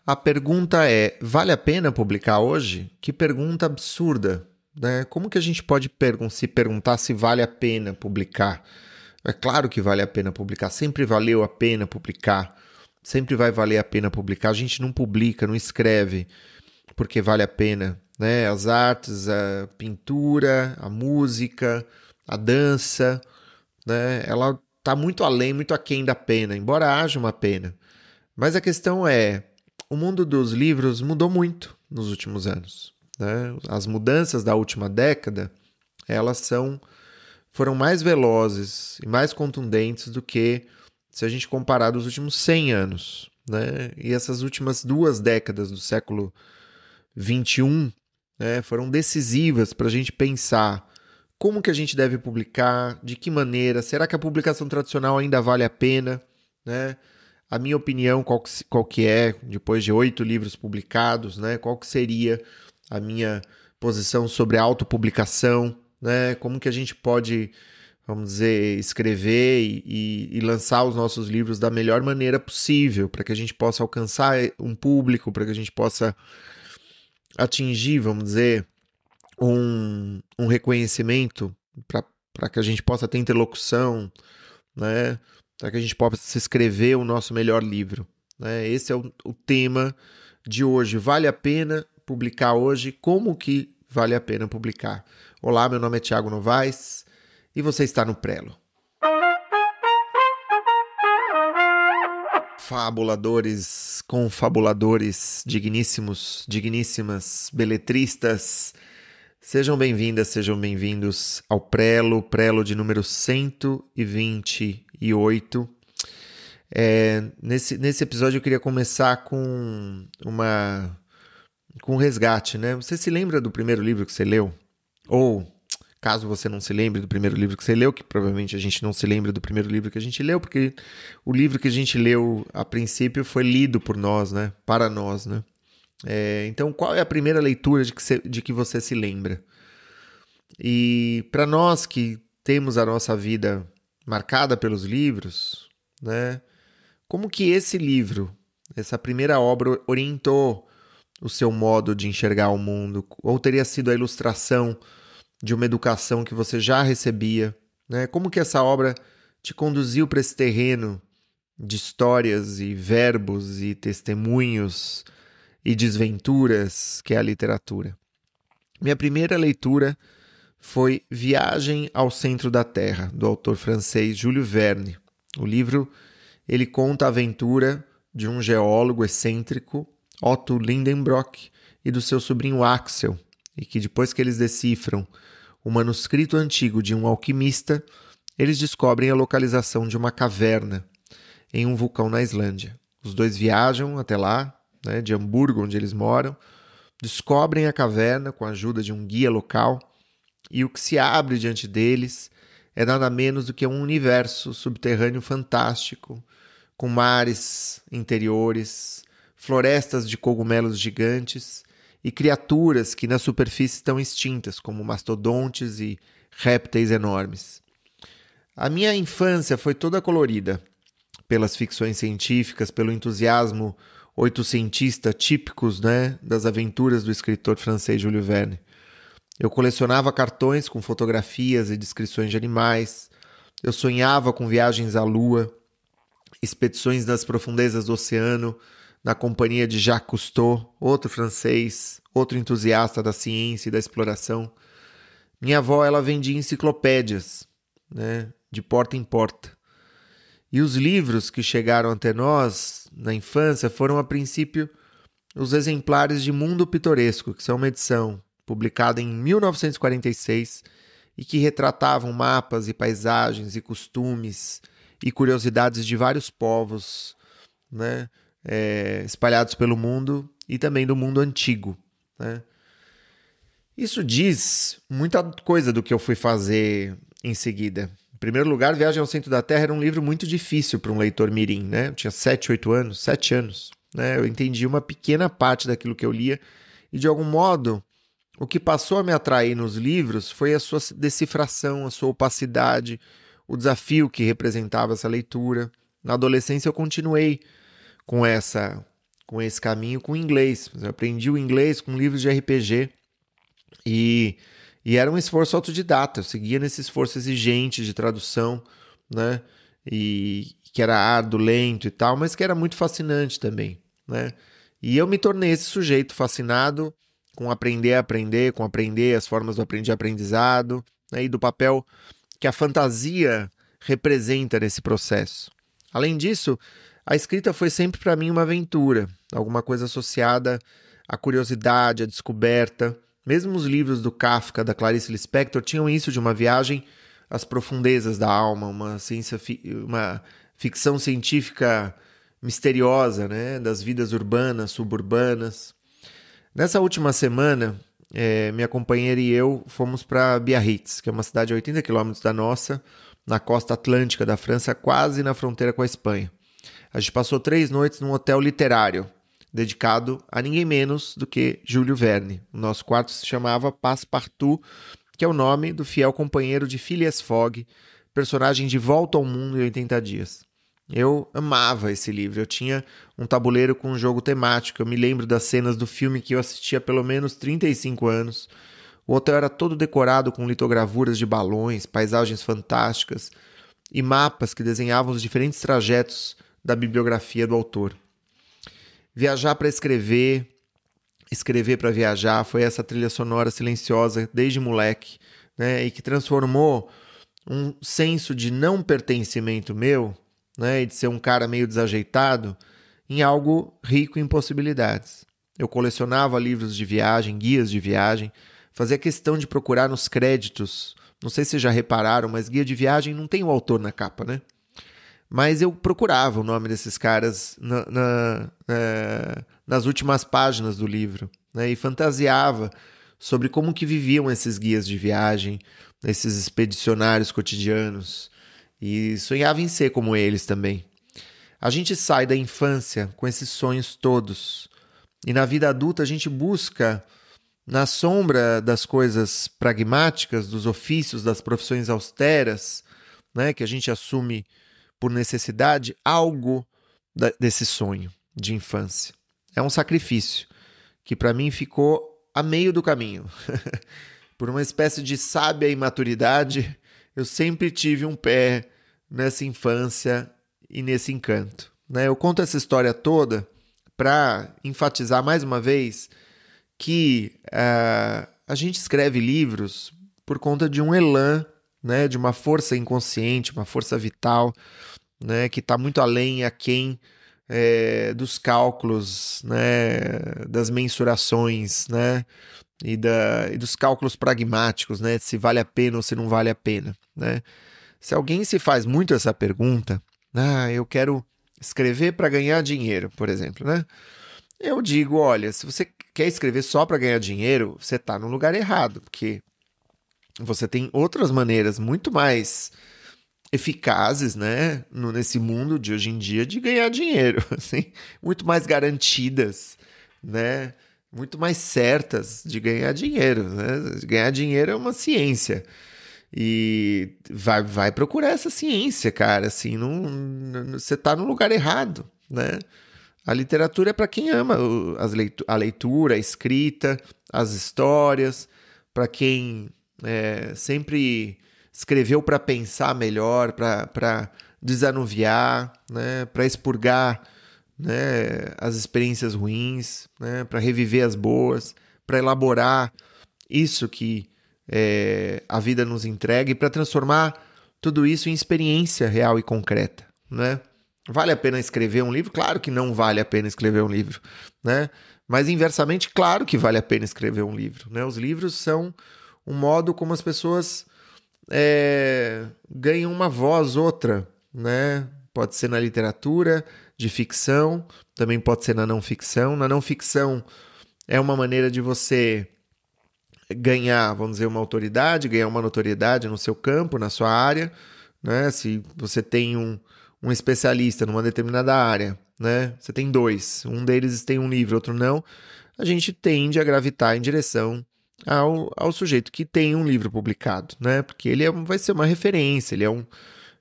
A pergunta é, vale a pena publicar hoje? Que pergunta absurda, né? Como que a gente pode se perguntar se vale a pena publicar? É claro que vale a pena publicar, sempre valeu a pena publicar, sempre vai valer a pena publicar. A gente não publica, não escreve porque vale a pena, né? As artes, a pintura, a música, a dança, né? Ela está muito além, muito aquém da pena, embora haja uma pena. Mas a questão é, o mundo dos livros mudou muito nos últimos anos, né? As mudanças da última década, elas foram mais velozes e mais contundentes do que se a gente comparar dos últimos 100 anos, né? E essas últimas 2 décadas do século XXI, né, foram decisivas para a gente pensar como que a gente deve publicar, de que maneira, será que a publicação tradicional ainda vale a pena, né? A minha opinião, qual que é, depois de 8 livros publicados, né? Qual que seria a minha posição sobre a autopublicação, né? Como que a gente pode, vamos dizer, escrever e lançar os nossos livros da melhor maneira possível, para que a gente possa alcançar um público, para que a gente possa atingir, vamos dizer, um reconhecimento, para que a gente possa ter interlocução, né? Para que a gente possa escrever o nosso melhor livro, né? Esse é o tema de hoje. Vale a pena publicar hoje? Como que vale a pena publicar? Olá, meu nome é Thiago Novaes e você está no Prelo. Fabuladores, confabuladores, digníssimos, digníssimas, beletristas, sejam bem-vindas, sejam bem-vindos ao Prelo de número 128. Nesse episódio eu queria começar com um resgate, né? Você se lembra do primeiro livro que você leu? Ou, caso você não se lembre do primeiro livro que você leu, que provavelmente a gente não se lembra do primeiro livro que a gente leu, porque o livro que a gente leu, a princípio, foi lido por nós, né? Para nós, né? Então, qual é a primeira leitura de que você se lembra? E para nós que temos a nossa vida marcada pelos livros, né? Como que esse livro, essa primeira obra, orientou o seu modo de enxergar o mundo? Ou teria sido a ilustração de uma educação que você já recebia, né? Como que essa obra te conduziu para esse terreno de histórias e verbos e testemunhos e desventuras que é a literatura? Minha primeira leitura foi Viagem ao Centro da Terra, do autor francês Jules Verne. O livro ele conta a aventura de um geólogo excêntrico, Otto Lindenbrock, e do seu sobrinho Axel, e que depois que eles decifram o manuscrito antigo de um alquimista, eles descobrem a localização de uma caverna em um vulcão na Islândia. Os dois viajam até lá, né, de Hamburgo, onde eles moram, descobrem a caverna com a ajuda de um guia local, e o que se abre diante deles é nada menos do que um universo subterrâneo fantástico, com mares interiores, florestas de cogumelos gigantes e criaturas que na superfície estão extintas, como mastodontes e répteis enormes. A minha infância foi toda colorida pelas ficções científicas, pelo entusiasmo oitocentista típicos, né, das aventuras do escritor francês Jules Verne. Eu colecionava cartões com fotografias e descrições de animais. Eu sonhava com viagens à Lua, expedições nas profundezas do oceano, na companhia de Jacques Cousteau, outro francês, outro entusiasta da ciência e da exploração. Minha avó, ela vendia enciclopédias, né, de porta em porta. E os livros que chegaram até nós na infância foram, a princípio, os exemplares de Mundo Pitoresco, que são uma edição publicada em 1946 e que retratavam mapas e paisagens e costumes e curiosidades de vários povos, né, espalhados pelo mundo e também do mundo antigo, né? Isso diz muita coisa do que eu fui fazer em seguida. Em primeiro lugar, Viagem ao Centro da Terra era um livro muito difícil para um leitor mirim, né? Eu tinha 7 anos, né? Eu entendi uma pequena parte daquilo que eu lia e, de algum modo, o que passou a me atrair nos livros foi a sua decifração, a sua opacidade, o desafio que representava essa leitura. Na adolescência eu continuei com essa com esse caminho com inglês. Eu aprendi o inglês com livros de RPG e era um esforço autodidata. Eu seguia nesse esforço exigente de tradução, né? E que era árduo, lento e tal, mas que era muito fascinante também, né? E eu me tornei esse sujeito fascinado com aprender a aprender, com aprender as formas do aprendizado, né? E do papel que a fantasia representa nesse processo. Além disso, a escrita foi sempre para mim uma aventura, alguma coisa associada à curiosidade, à descoberta. Mesmo os livros do Kafka, da Clarice Lispector, tinham isso de uma viagem às profundezas da alma, uma ficção científica misteriosa, né? Das vidas urbanas, suburbanas. Nessa última semana, minha companheira e eu fomos para Biarritz, que é uma cidade a 80 quilômetros da nossa, na costa atlântica da França, quase na fronteira com a Espanha. A gente passou 3 noites num hotel literário, dedicado a ninguém menos do que Júlio Verne. O nosso quarto se chamava Passepartout, que é o nome do fiel companheiro de Phileas Fogg, personagem de Volta ao Mundo em 80 Dias. Eu amava esse livro, eu tinha um tabuleiro com um jogo temático, eu me lembro das cenas do filme que eu assisti há pelo menos 35 anos. O hotel era todo decorado com litogravuras de balões, paisagens fantásticas e mapas que desenhavam os diferentes trajetos da bibliografia do autor. Viajar para escrever, escrever para viajar, foi essa trilha sonora silenciosa desde moleque, né, e que transformou um senso de não pertencimento meu, né, e de ser um cara meio desajeitado, em algo rico em possibilidades. Eu colecionava livros de viagem, guias de viagem, fazia questão de procurar nos créditos. Não sei se vocês já repararam, mas guia de viagem não tem o autor na capa, né? Mas eu procurava o nome desses caras nas últimas páginas do livro, né? E fantasiava sobre como que viviam esses guias de viagem, esses expedicionários cotidianos, e sonhava em ser como eles também. A gente sai da infância com esses sonhos todos, e na vida adulta a gente busca, na sombra das coisas pragmáticas, dos ofícios, das profissões austeras, né, que a gente assume por necessidade, algo desse sonho de infância. É um sacrifício que para mim ficou a meio do caminho. Por uma espécie de sábia imaturidade, eu sempre tive um pé nessa infância e nesse encanto, né? Eu conto essa história toda para enfatizar mais uma vez que a gente escreve livros por conta de um elan, né? De uma força inconsciente, uma força vital, né? Que está muito além e aquém dos cálculos, né? Das mensurações, né? E dos cálculos pragmáticos, né? Se vale a pena ou se não vale a pena, né? Se alguém se faz muito essa pergunta, eu quero escrever para ganhar dinheiro, por exemplo, né? Eu digo, olha, se você quer escrever só para ganhar dinheiro, você está no lugar errado, porque você tem outras maneiras muito mais eficazes, né, nesse mundo de hoje em dia de ganhar dinheiro, assim, muito mais garantidas, né, muito mais certas de ganhar dinheiro, né? Ganhar dinheiro é uma ciência. E vai procurar essa ciência, cara, assim, você tá no lugar errado, né? A literatura é para quem ama a leitura, a escrita, as histórias, para quem sempre escreveu para pensar melhor, para desanuviar, né? Para expurgar, né? As experiências ruins, né? Para reviver as boas, para elaborar isso que a vida nos entrega e para transformar tudo isso em experiência real e concreta, né? Vale a pena escrever um livro? Claro que não vale a pena escrever um livro, né? Mas inversamente, claro que vale a pena escrever um livro, né? Os livros são um modo como as pessoas ganham uma voz outra, né? Pode ser na literatura, de ficção, também pode ser na não ficção. Na não ficção é uma maneira de você ganhar, vamos dizer, uma autoridade, ganhar uma notoriedade no seu campo, na sua área, né? Se você tem um especialista numa determinada área, né? Você tem 2, um deles tem um livro, outro não, a gente tende a gravitar em direção ao sujeito que tem um livro publicado, né? Porque ele vai ser uma referência,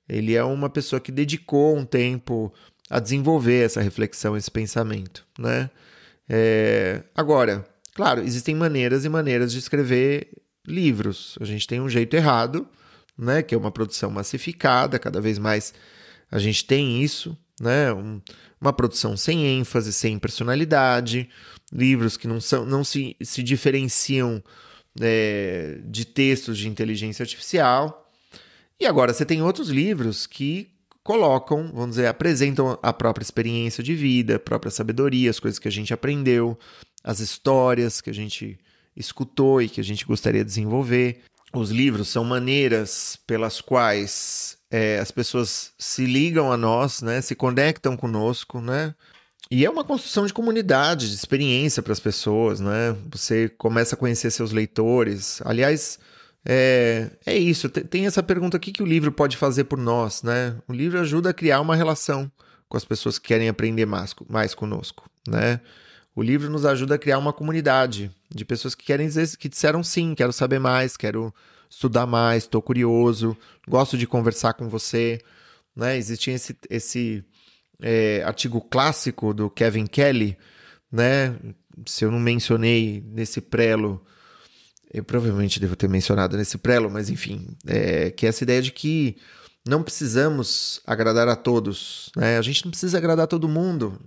ele é uma pessoa que dedicou um tempo a desenvolver essa reflexão, esse pensamento, né? Agora, claro, existem maneiras e maneiras de escrever livros. A gente tem um jeito errado, né? Que é uma produção massificada, cada vez mais a gente tem isso, né? Uma produção sem ênfase, sem personalidade, livros que não se diferenciam de textos de inteligência artificial. E agora você tem outros livros que colocam, vamos dizer, apresentam a própria experiência de vida, a própria sabedoria, as coisas que a gente aprendeu, as histórias que a gente escutou e que a gente gostaria de desenvolver. Os livros são maneiras pelas quais as pessoas se ligam a nós, né, se conectam conosco, né? E é uma construção de comunidade, de experiência para as pessoas, né? Você começa a conhecer seus leitores. Aliás, é isso. Tem essa pergunta: o que o livro pode fazer por nós, né? O livro ajuda a criar uma relação com as pessoas que querem aprender mais conosco, né? O livro nos ajuda a criar uma comunidade de pessoas que querem dizer, que disseram sim, quero saber mais, quero estudar mais, estou curioso, gosto de conversar com você, né? Existia esse artigo clássico do Kevin Kelly, né? Se eu não mencionei nesse prelo, eu provavelmente devo ter mencionado nesse prelo, mas enfim, que é essa ideia de que não precisamos agradar a todos, né? A gente não precisa agradar todo mundo,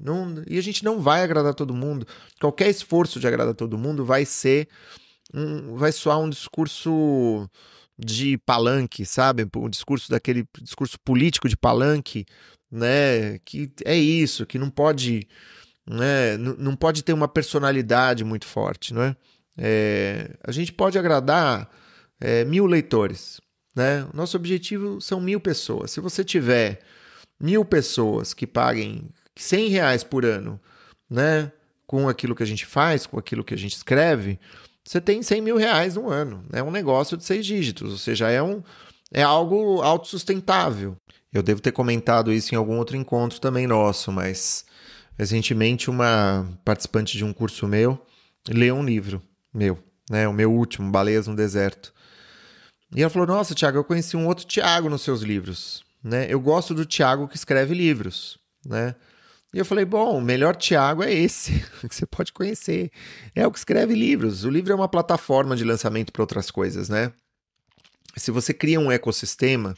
e a gente não vai agradar todo mundo. Qualquer esforço de agradar todo mundo vai soar um discurso de palanque, sabe? Um discurso daquele discurso político de palanque, né? Que é isso, que não pode, né? Não pode ter uma personalidade muito forte, não é? A gente pode agradar 1000 leitores, né? O nosso objetivo são 1000 pessoas. Se você tiver 1000 pessoas que paguem R$100 por ano, né? Com aquilo que a gente faz, com aquilo que a gente escreve, você tem R$100 mil no ano. É um negócio de 6 dígitos, ou seja, é algo autossustentável. Eu devo ter comentado isso em algum outro encontro também nosso, mas recentemente uma participante de um curso meu leu um livro meu, né? O meu último, Baleias no Deserto. E ela falou: nossa, Thiago, eu conheci um outro Thiago nos seus livros, né? Eu gosto do Thiago que escreve livros, né? E eu falei: bom, o melhor Thiago é esse que você pode conhecer. É o que escreve livros. O livro é uma plataforma de lançamento para outras coisas, né? Se você cria um ecossistema,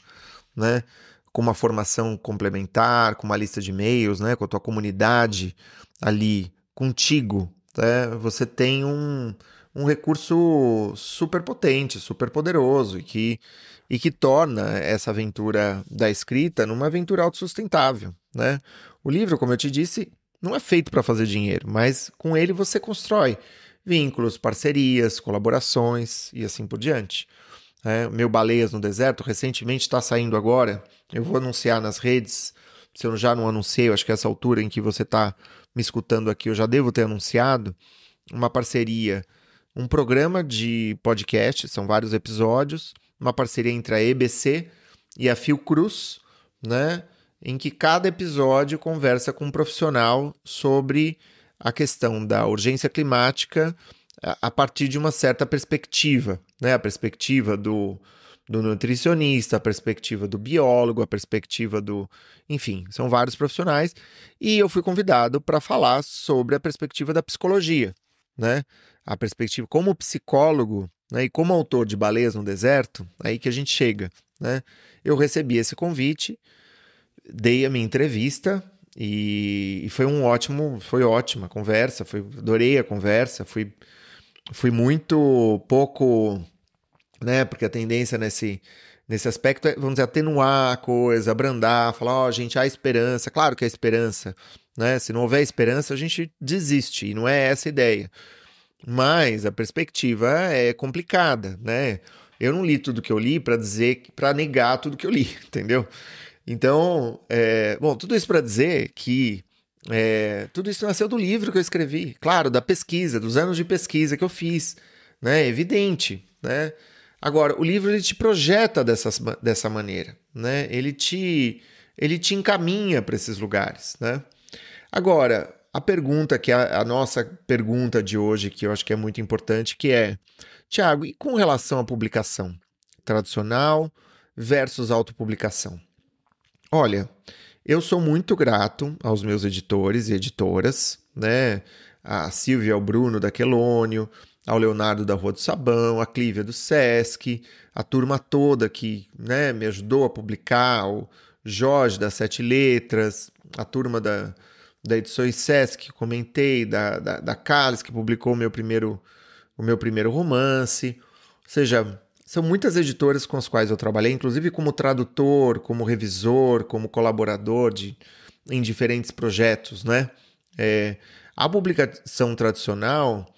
né, com uma formação complementar, com uma lista de e-mails, né, com a tua comunidade ali contigo, né, você tem um recurso super potente, super poderoso e que torna essa aventura da escrita numa aventura autossustentável, né? O livro, como eu te disse, não é feito para fazer dinheiro, mas com ele você constrói vínculos, parcerias, colaborações e assim por diante. Meu Baleias no Deserto recentemente está saindo agora. Eu vou anunciar nas redes. Se eu já não anunciei, eu acho que essa altura em que você está me escutando aqui, eu já devo ter anunciado uma parceria, um programa de podcast, são vários episódios, uma parceria entre a EBC e a Fiocruz, né, em que cada episódio conversa com um profissional sobre a questão da urgência climática a partir de uma certa perspectiva, né, a perspectiva do nutricionista, a perspectiva do biólogo, a perspectiva enfim, são vários profissionais, e eu fui convidado para falar sobre a perspectiva da psicologia, né? A perspectiva como psicólogo, né, e como autor de Baleias no Deserto, aí que a gente chega, né? Eu recebi esse convite, dei a minha entrevista e foi ótima a conversa, adorei a conversa, fui muito pouco, né, porque a tendência nesse aspecto é, vamos dizer, atenuar a coisa, abrandar, falar, gente, há esperança, claro que há esperança, né? Se não houver esperança, a gente desiste, e não é essa a ideia. Mas a perspectiva é complicada, né? Eu não li tudo que eu li para negar tudo que eu li, entendeu? Então, bom, tudo isso para dizer que tudo isso nasceu do livro que eu escrevi, claro, da pesquisa, dos anos de pesquisa que eu fiz, né? Evidente, né? Agora, o livro ele te projeta dessa maneira, né? Ele te encaminha para esses lugares, né? Agora, a pergunta que é a nossa pergunta de hoje, que eu acho que é muito importante, que é: Thiago, e com relação à publicação tradicional versus autopublicação? Olha, Eu sou muito grato aos meus editores e editoras, né? A Silvia, ao Bruno da Quelônio, ao Leonardo da Rua do Sabão, a Clívia do Sesc, a turma toda que, né, me ajudou a publicar, o Jorge das Sete Letras, a turma da Edições Sesc, que comentei, da Calis, que publicou o meu primeiro romance. Ou seja, são muitas editoras com as quais eu trabalhei, inclusive como tradutor, como revisor, como colaborador em diferentes projetos, né? A publicação tradicional,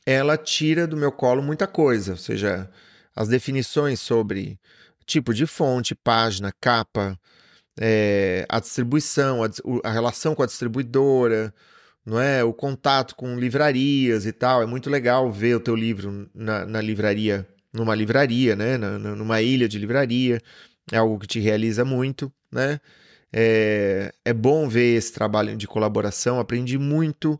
ela tira do meu colo muita coisa, ou seja, as definições sobre tipo de fonte, página, capa, a distribuição, a relação com a distribuidora, não é? O contato com livrarias e tal. É muito legal ver o teu livro na livraria, numa livraria, né? Numa ilha de livraria. É algo que te realiza muito, né? É bom ver esse trabalho de colaboração. Aprendi muito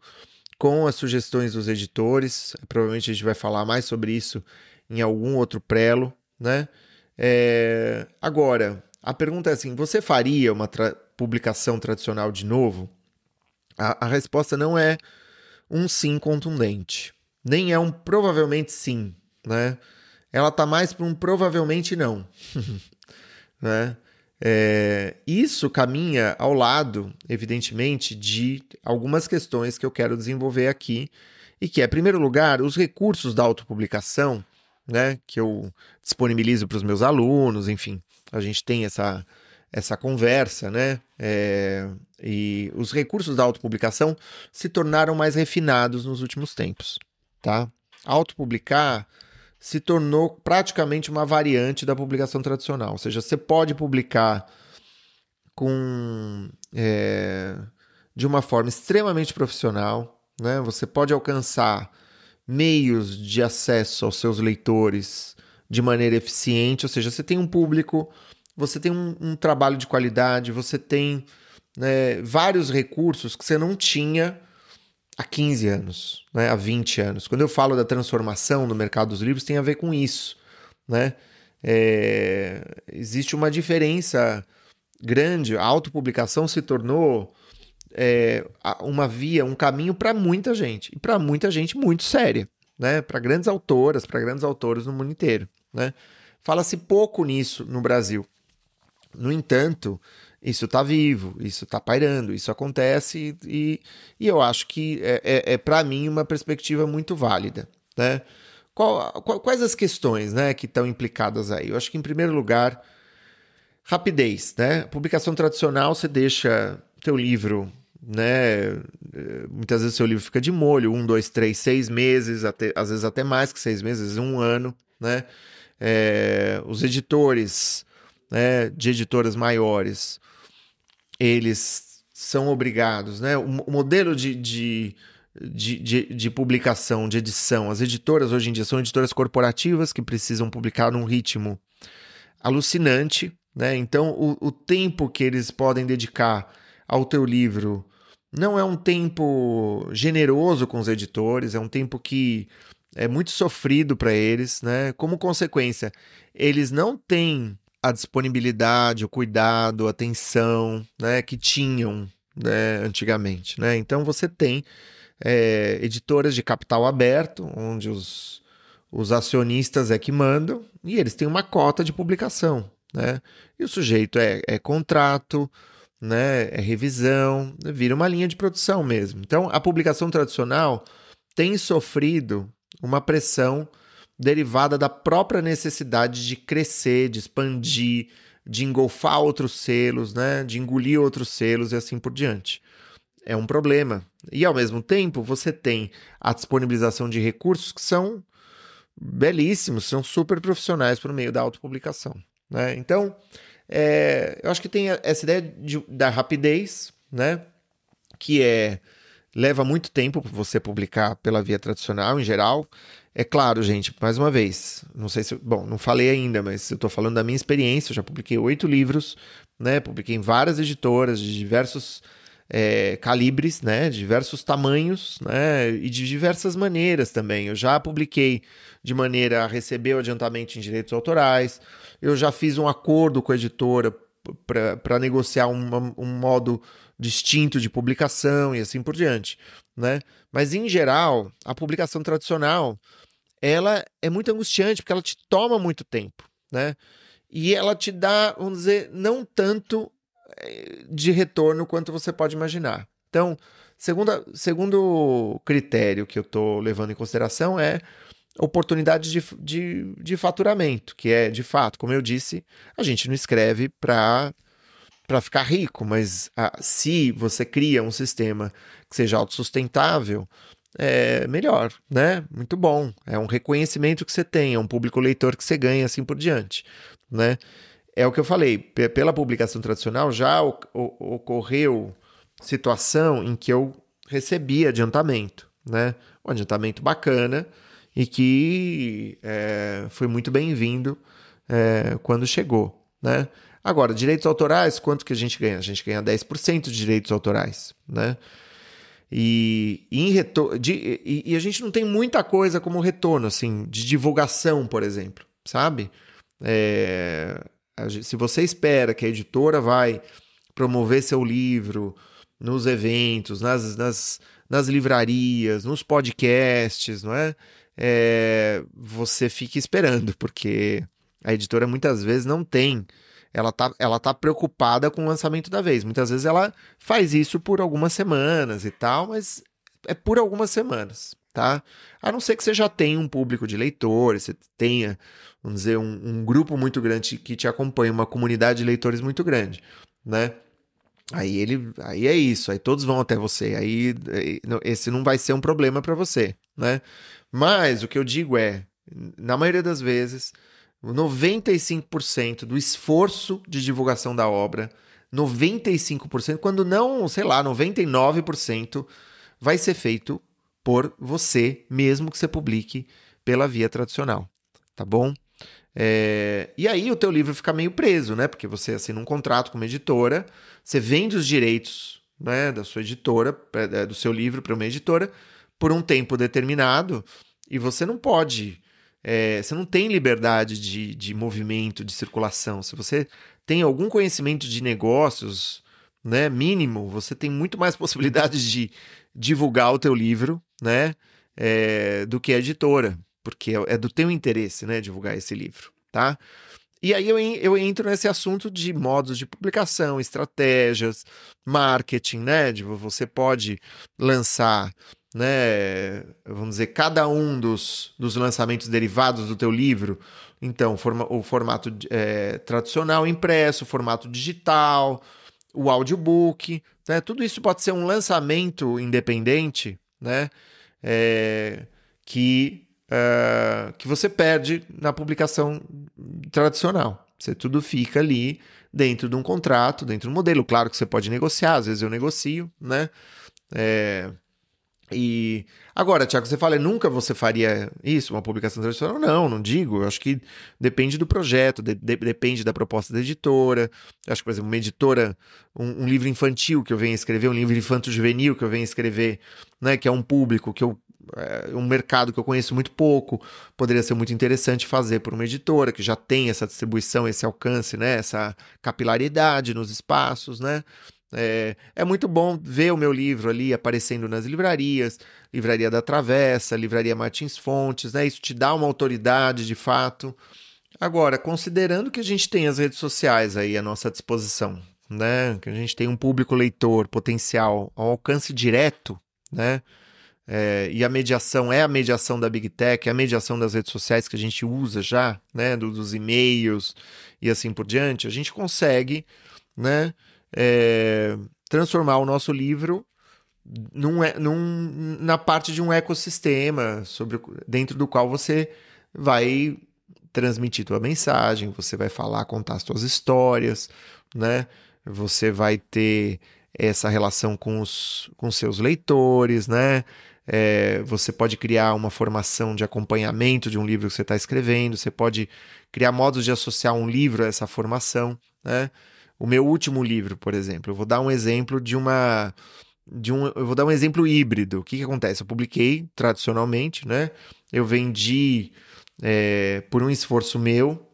com as sugestões dos editores. Provavelmente a gente vai falar mais sobre isso em algum outro prelo, né? Agora, a pergunta é assim, você faria uma publicação tradicional de novo? A resposta não é um sim contundente, nem é um provavelmente sim, né? Ela tá mais para um provavelmente não, né? Isso caminha ao lado, evidentemente, de algumas questões que eu quero desenvolver aqui, e que é, em primeiro lugar, os recursos da autopublicação, né, que eu disponibilizo para os meus alunos, enfim, a gente tem essa conversa, né? E os recursos da autopublicação se tornaram mais refinados nos últimos tempos, tá? Autopublicar se tornou praticamente uma variante da publicação tradicional, ou seja, você pode publicar de uma forma extremamente profissional, né? Você pode alcançar meios de acesso aos seus leitores de maneira eficiente, ou seja, você tem um público, você tem um trabalho de qualidade, você tem, né, vários recursos que você não tinha há 15 anos, né, há 20 anos. Quando eu falo da transformação no mercado dos livros, tem a ver com isso, né? Existe uma diferença grande, a autopublicação se tornou uma via, um caminho para muita gente, e para muita gente muito séria, né? Para grandes autoras, para grandes autores no mundo inteiro, né? Fala-se pouco nisso no Brasil. No entanto, isso está vivo, isso está pairando, isso acontece e eu acho que para mim, uma perspectiva muito válida, né? Quais as questões, né, que estão implicadas aí? Eu acho que, em primeiro lugar, rapidez, né? Publicação tradicional, você deixa teu livro, né? Muitas vezes o seu livro fica de molho, 1, 2, 3, 6 meses, às vezes até mais que 6 meses, 1 ano, né? Os editores, né, de editoras maiores, eles são obrigados, né? O modelo de publicação, de edição, as editoras hoje em dia são editoras corporativas que precisam publicar num ritmo alucinante, né? Então o tempo que eles podem dedicar ao teu livro não é um tempo generoso com os editores, é um tempo que é muito sofrido para eles, né? Como consequência, eles não têm a disponibilidade, o cuidado, a atenção, né, que tinham, né, antigamente, né? Então você tem editoras de capital aberto, onde os acionistas é que mandam, e eles têm uma cota de publicação, né? E o sujeito é contrato, né, é revisão, vira uma linha de produção mesmo. Então a publicação tradicional tem sofrido uma pressão derivada da própria necessidade de crescer, de expandir, de engolfar outros selos, né? De engolir outros selos e assim por diante. É um problema. E, ao mesmo tempo, você tem a disponibilização de recursos que são belíssimos, são super profissionais por meio da autopublicação, né? Então, eu acho que tem essa ideia da rapidez, né? Que leva muito tempo para você publicar pela via tradicional, em geral. É claro, gente, mais uma vez, não sei se... Bom, não falei ainda, mas eu estou falando da minha experiência. Eu já publiquei 8 livros, né? Publiquei em várias editoras de diversos calibres, né? De diversos tamanhos, né? E de diversas maneiras também. Eu já publiquei de maneira a receber o adiantamento em direitos autorais. Eu já fiz um acordo com a editora para negociar um modo distinto de publicação e assim por diante, né? Mas, em geral, a publicação tradicional, ela é muito angustiante porque ela te toma muito tempo, né? E ela te dá, vamos dizer, não tanto de retorno quanto você pode imaginar. Então, segundo critério que eu estou levando em consideração é oportunidade de faturamento, que é, de fato, como eu disse, a gente não escreve para ficar rico, mas se você cria um sistema que seja autossustentável, é melhor, né? Muito bom. É um reconhecimento que você tem, é um público leitor que você ganha, assim por diante, né? É o que eu falei, pela publicação tradicional já ocorreu situação em que eu recebi adiantamento, né? Um adiantamento bacana e que foi muito bem-vindo quando chegou, né? Agora, direitos autorais, quanto que a gente ganha? A gente ganha 10% de direitos autorais, né? E a gente não tem muita coisa como retorno, assim, de divulgação, por exemplo, sabe? Se você espera que a editora vai promover seu livro nos eventos, nas livrarias, nos podcasts, não é? Você fica esperando, porque a editora muitas vezes não tem. Ela tá preocupada com o lançamento da vez. Muitas vezes ela faz isso por algumas semanas e tal, mas é por algumas semanas, tá? A não ser que você já tenha um público de leitores, você tenha, vamos dizer, um grupo muito grande que te acompanha, uma comunidade de leitores muito grande, né? Aí é isso, aí todos vão até você, aí esse não vai ser um problema para você, né? Mas o que eu digo na maioria das vezes, 95% do esforço de divulgação da obra, 95%, quando não, sei lá, 99%, vai ser feito por você, mesmo que você publique pela via tradicional, tá bom? E aí o teu livro fica meio preso, né? Porque você assina um contrato com uma editora, você vende os direitos, né, da sua editora, do seu livro para uma editora, por um tempo determinado, e você não pode... você não tem liberdade de movimento, de circulação. Se você tem algum conhecimento de negócios, né, mínimo, você tem muito mais possibilidades de divulgar o teu livro, né, do que a editora, porque é do teu interesse, né, divulgar esse livro, tá? E aí eu entro nesse assunto de modos de publicação, estratégias, marketing, né? Você pode lançar, né, vamos dizer, cada um dos lançamentos derivados do teu livro. Então, o formato tradicional impresso, o formato digital, o audiobook, né? Tudo isso pode ser um lançamento independente, né? Que você perde na publicação tradicional. Tudo fica ali dentro de um contrato, dentro de um modelo. Claro que você pode negociar, às vezes eu negocio, né? E agora, Thiago, você fala, nunca você faria isso, uma publicação tradicional? Não digo. Eu acho que depende do projeto, depende da proposta da editora. Eu acho que, por exemplo, uma editora, um livro infantil que eu venho escrever, um livro infanto-juvenil que eu venho escrever, né, que é um público um mercado que eu conheço muito pouco, poderia ser muito interessante fazer por uma editora que já tem essa distribuição, esse alcance, né, essa capilaridade nos espaços, né? É muito bom ver o meu livro ali aparecendo nas livrarias, Livraria da Travessa, Livraria Martins Fontes, né? Isso te dá uma autoridade de fato. Agora, considerando que a gente tem as redes sociais aí à nossa disposição, né? Que a gente tem um público leitor potencial ao alcance direto, né? E a mediação é a mediação da Big Tech, é a mediação das redes sociais que a gente usa já, né? Dos e-mails e assim por diante, a gente consegue, né? Transformar o nosso livro na parte de um ecossistema dentro do qual você vai transmitir tua mensagem, você vai contar as tuas histórias, né? Você vai ter essa relação com seus leitores, né? Você pode criar uma formação de acompanhamento de um livro que você está escrevendo, você pode criar modos de associar um livro a essa formação, né? O meu último livro, por exemplo, eu vou dar um exemplo eu vou dar um exemplo híbrido. O que acontece? Eu publiquei tradicionalmente, né? Eu vendi por um esforço meu,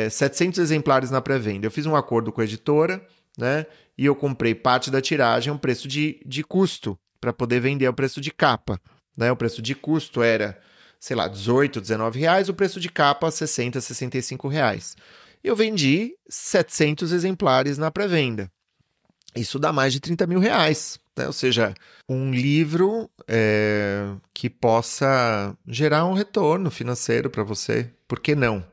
700 exemplares na pré-venda. Eu fiz um acordo com a editora, né? E eu comprei parte da tiragem a um preço de custo, para poder vender ao preço de capa, né? O preço de custo era, sei lá, R$18, R$19, o preço de capa R$60, R$65. Eu vendi 700 exemplares na pré-venda. Isso dá mais de R$30 mil, né? Ou seja, um livro que possa gerar um retorno financeiro para você. Por que não?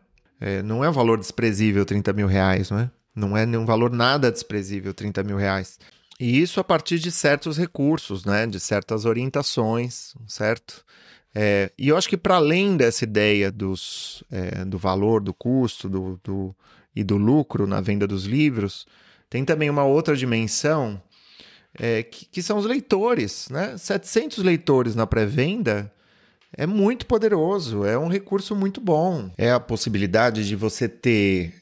Não é um valor desprezível R$30 mil, não é? Não é um valor nada desprezível R$30 mil. E isso a partir de certos recursos, né? De certas orientações, certo? E eu acho que para além dessa ideia do valor, do custo e do lucro na venda dos livros, tem também uma outra dimensão que são os leitores, né? 700 leitores na pré-venda é muito poderoso, é um recurso muito bom. É a possibilidade de você ter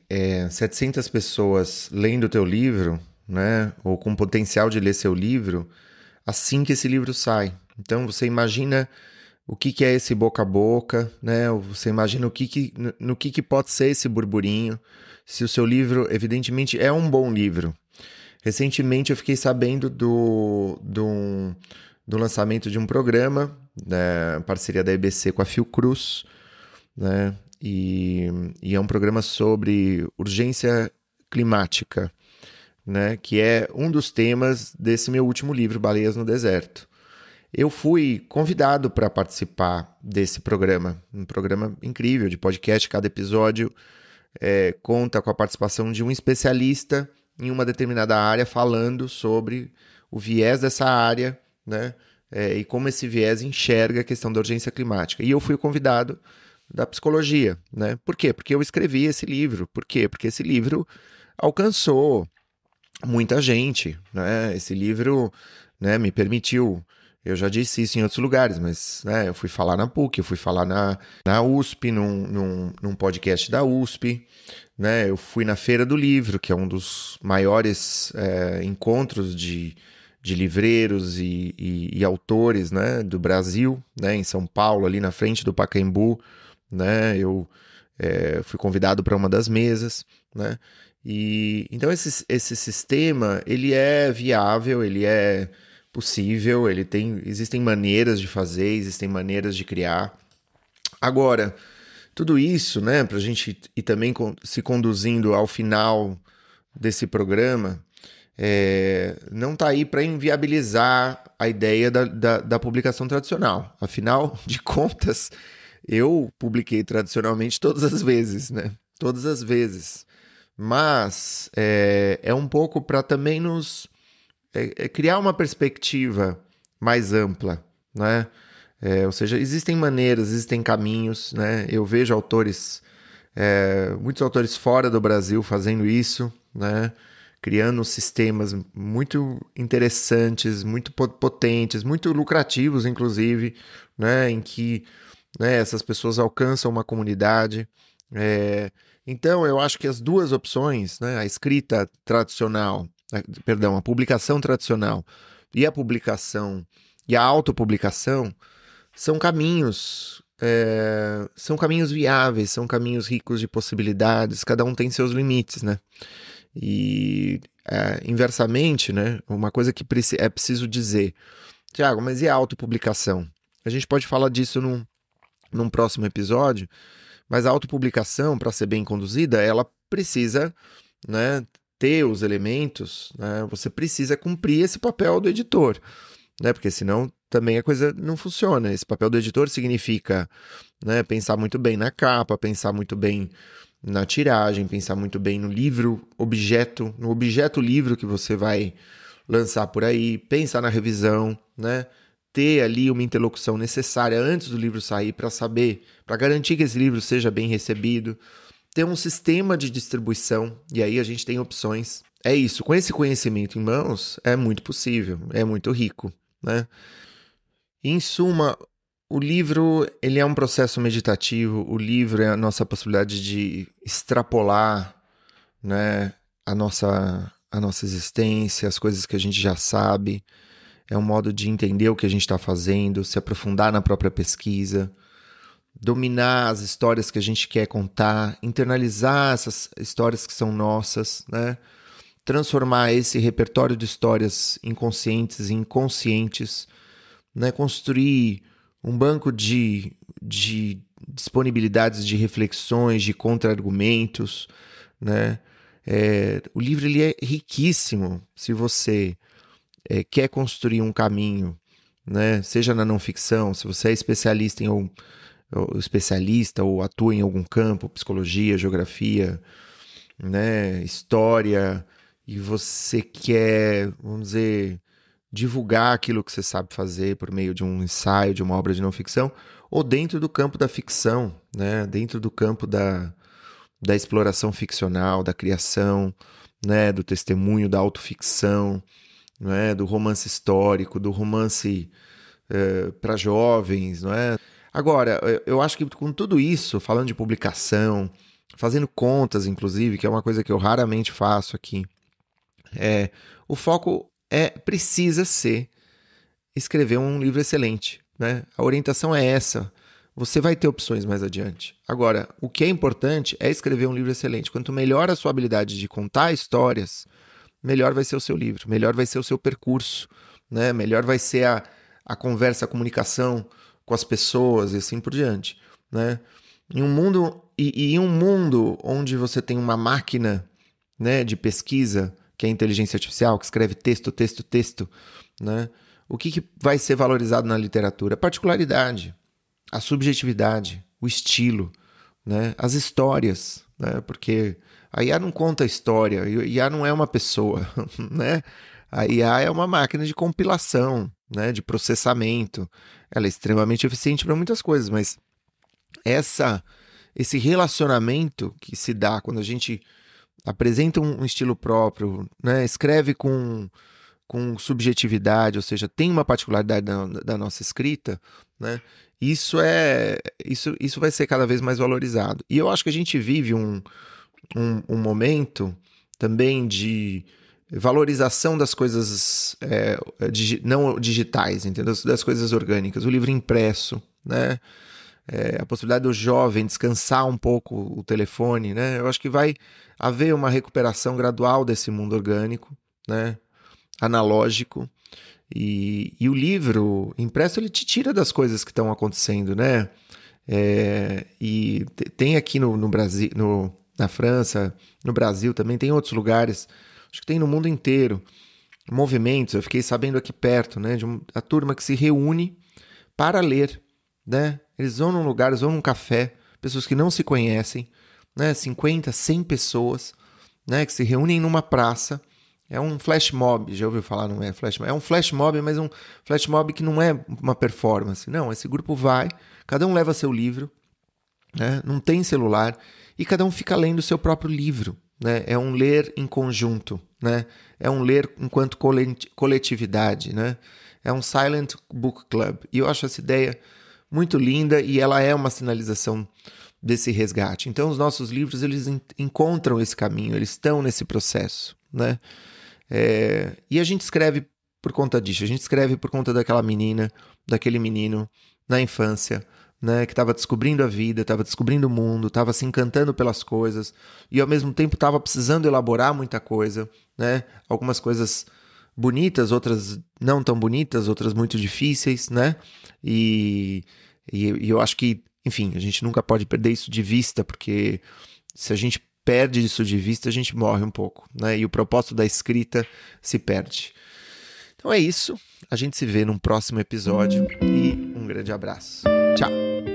700 pessoas lendo o teu livro, né? Ou com potencial de ler seu livro assim que esse livro sai. Então você imagina o que é esse boca a boca, né? Você imagina no que pode ser esse burburinho, se o seu livro, evidentemente, é um bom livro. Recentemente eu fiquei sabendo do lançamento de um programa, né, parceria da EBC com a Fiocruz, né? E é um programa sobre urgência climática, né? Que é um dos temas desse meu último livro, Baleias no Deserto. Eu fui convidado para participar desse programa, um programa incrível de podcast. Cada episódio conta com a participação de um especialista em uma determinada área, falando sobre o viés dessa área, né? E como esse viés enxerga a questão da urgência climática. E eu fui convidado da psicologia, né? Por quê? Porque eu escrevi esse livro. Por quê? Porque esse livro alcançou muita gente, né? Esse livro, né, me permitiu... Eu já disse isso em outros lugares, mas, né, eu fui falar na PUC, eu fui falar na USP, num podcast da USP, né? Eu fui na Feira do Livro, que é um dos maiores encontros de livreiros e autores, né, do Brasil, né, em São Paulo, ali na frente do Pacaembu, né? Eu fui convidado para uma das mesas, né? E então esse sistema, ele é viável, ele é possível, existem maneiras de fazer, existem maneiras de criar. Agora, tudo isso, né, para a gente ir também se conduzindo ao final desse programa, não está aí para inviabilizar a ideia da publicação tradicional. Afinal de contas, eu publiquei tradicionalmente todas as vezes, né? Todas as vezes. Mas é um pouco para também nos... criar uma perspectiva mais ampla, né? Ou seja, existem maneiras, existem caminhos, né? Eu vejo muitos autores fora do Brasil fazendo isso, né? Criando sistemas muito interessantes, muito potentes, muito lucrativos, inclusive, né? Em que, né, essas pessoas alcançam uma comunidade. Então, eu acho que as duas opções, né? A escrita tradicional, a publicação tradicional e a autopublicação são caminhos viáveis, são caminhos ricos de possibilidades, cada um tem seus limites, né? E inversamente, né, uma coisa que é preciso dizer, Tiago, mas e a autopublicação? A gente pode falar disso num próximo episódio, mas a autopublicação, para ser bem conduzida, ela precisa, né, ter os elementos, né? Você precisa cumprir esse papel do editor, né? Porque senão também a coisa não funciona. Esse papel do editor significa, né, pensar muito bem na capa, pensar muito bem na tiragem, pensar muito bem no objeto livro que você vai lançar por aí, pensar na revisão, né? Ter ali uma interlocução necessária antes do livro sair para garantir que esse livro seja bem recebido, ter um sistema de distribuição, e aí a gente tem opções. É isso, com esse conhecimento em mãos, é muito possível, é muito rico, né? Em suma, o livro, ele é um processo meditativo, o livro é a nossa possibilidade de extrapolar, né, a nossa existência, as coisas que a gente já sabe, é um modo de entender o que a gente está fazendo, se aprofundar na própria pesquisa, dominar as histórias que a gente quer contar, internalizar essas histórias que são nossas, né? Transformar esse repertório de histórias inconscientes em conscientes, né? Construir um banco de disponibilidades de reflexões, de contra-argumentos, né? O livro ele é riquíssimo se você quer construir um caminho, né? Seja na não ficção, se você é especialista ou atua em algum campo, psicologia, geografia, né? História, e você quer, vamos dizer, divulgar aquilo que você sabe fazer por meio de um ensaio, de uma obra de não ficção, ou dentro do campo da ficção, né? Dentro do campo da exploração ficcional, da criação, né? Do testemunho, da autoficção, né? Do romance histórico, do romance para jovens, não é? Agora, eu acho que com tudo isso, falando de publicação, fazendo contas, inclusive, que é uma coisa que eu raramente faço aqui, o foco precisa ser escrever um livro excelente, né? A orientação é essa. Você vai ter opções mais adiante. Agora, o que é importante é escrever um livro excelente. Quanto melhor a sua habilidade de contar histórias, melhor vai ser o seu livro, melhor vai ser o seu percurso, né? Melhor vai ser a conversa, a comunicação com as pessoas e assim por diante, né? Em um mundo onde você tem uma máquina, né, de pesquisa, que é a inteligência artificial, que escreve texto, né? O que vai ser valorizado na literatura? A particularidade, a subjetividade, o estilo, né? As histórias, né? Porque a IA não conta história, a IA não é uma pessoa, né? A IA é uma máquina de compilação, né? De processamento. Ela é extremamente eficiente para muitas coisas, mas esse relacionamento que se dá quando a gente apresenta um estilo próprio, né? Escreve com subjetividade, ou seja, tem uma particularidade da nossa escrita, né? Isso vai ser cada vez mais valorizado. E eu acho que a gente vive um momento também de valorização das coisas não digitais, entendeu? Das coisas orgânicas, o livro impresso, né? A possibilidade do jovem descansar um pouco o telefone, né? Eu acho que vai haver uma recuperação gradual desse mundo orgânico, né? Analógico, e o livro impresso ele te tira das coisas que estão acontecendo, né? E tem aqui no Brasil, na França, no Brasil também, tem outros lugares, acho que tem no mundo inteiro, movimentos, eu fiquei sabendo aqui perto, né? A turma que se reúne para ler, né? Eles vão num lugar, eles vão num café, pessoas que não se conhecem, né? 50, 100 pessoas, né? Que se reúnem numa praça. É um flash mob, já ouviu falar? Não é flash mob? É um flash mob, mas um flash mob que não é uma performance. Não, esse grupo vai, cada um leva seu livro, né? Não tem celular, e cada um fica lendo o seu próprio livro, né? É um ler em conjunto, né? É um ler enquanto coletividade, né? É um silent book club. E eu acho essa ideia muito linda e ela é uma sinalização desse resgate. Então, os nossos livros, eles encontram esse caminho, eles estão nesse processo, né? E a gente escreve por conta disso, a gente escreve por conta daquela menina, daquele menino na infância, né, que estava descobrindo a vida, estava descobrindo o mundo, estava se encantando pelas coisas e ao mesmo tempo estava precisando elaborar muita coisa, né? Algumas coisas bonitas, outras não tão bonitas, outras muito difíceis, né? E eu acho que, enfim, a gente nunca pode perder isso de vista, porque se a gente perde isso de vista, a gente morre um pouco, né? E o propósito da escrita se perde. Então é isso, a gente se vê num próximo episódio e um grande abraço. Tchau!